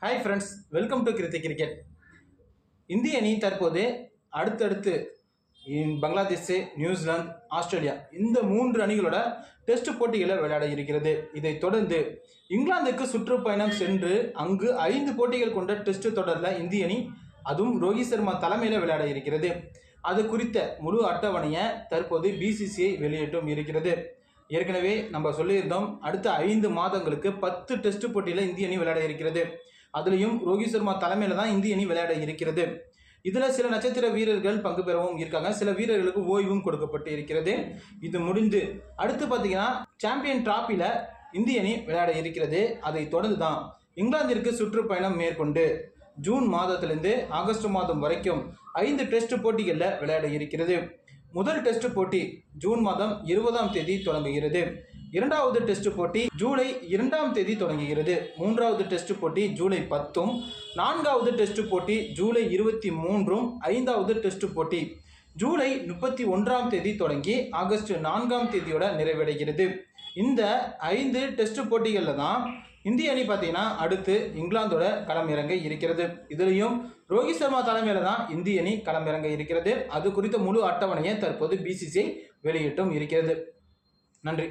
Hi friends, welcome to Kriti cricket. இந்திய அணி தற்போது அடுத்தடுத்து பங்களாதேஷ், நியூசிலாந்து, ஆஸ்திரேலியா இந்த 3 அணிகளோட டெஸ்ட் போட்டிகளை விளையாட இருக்கிறது. இதைத் தொடர்ந்து இங்கிலாந்துக்கு சுற்றுப்பயணம் சென்று அங்கு 5 போட்டிகள் கொண்ட டெஸ்ட் தொடரில் இந்திய அணி அதுவும் ரோஹித் சர்மா தலைமையில் விளையாட இருக்கிறது. அது குறித்த முழு அட்டவணையை தற்போது பிசிசிஐ வெளியிட்டும் இருக்கிறது. ஏற்கனவே நம்ம சொல்லியிருந்தோம், அடுத்த 5 மாதங்களுக்கு 10 டெஸ்ட் போட்டியில் இந்திய அணி விளையாட இருக்கிறது. அதுலேயும் ரோஹித் சர்மா தலைமையில் தான் இந்திய அணி விளையாட இருக்கிறது. இதில் சில நட்சத்திர வீரர்கள் பங்கு பெறவும் இருக்காங்க, சில வீரர்களுக்கு ஓய்வும் கொடுக்கப்பட்டு இருக்கிறது. இது முடிந்து அடுத்து பார்த்தீங்கன்னா சாம்பியன் டிராஃபியில் இந்திய அணி விளையாட இருக்கிறது. அதை தொடர்ந்து தான் இங்கிலாந்திற்கு சுற்றுப்பயணம் மேற்கொண்டு ஜூன் மாதத்திலிருந்து ஆகஸ்ட் மாதம் வரைக்கும் 5 டெஸ்ட் போட்டிகளில் விளையாட இருக்கிறது. முதல் டெஸ்ட் போட்டி ஜூன் மாதம் 20ஆம் தேதி தொடங்குகிறது. இரண்டாவது டெஸ்ட் போட்டி ஜூலை 2ஆம் தேதி தொடங்குகிறது. மூன்றாவது டெஸ்ட் போட்டி ஜூலை 10, நான்காவது டெஸ்ட் போட்டி ஜூலை 23, ஐந்தாவது டெஸ்ட் போட்டி ஜூலை 31ஆம் தேதி தொடங்கி ஆகஸ்ட் 4ஆம் தேதியோட நிறைவடைகிறது. இந்த 5 டெஸ்ட் போட்டிகளில் தான் இந்திய அணி பார்த்தீங்கன்னா அடுத்து இங்கிலாந்தோட களமிறங்க இருக்கிறது. இதுலேயும் ரோஹித் சர்மா தலைமையில் தான் இந்திய அணி களமிறங்க இருக்கிறது. அது குறித்த முழு அட்டவணையை தற்போது பிசிசிஐ வெளியிட்டும் இருக்கிறது. நன்றி.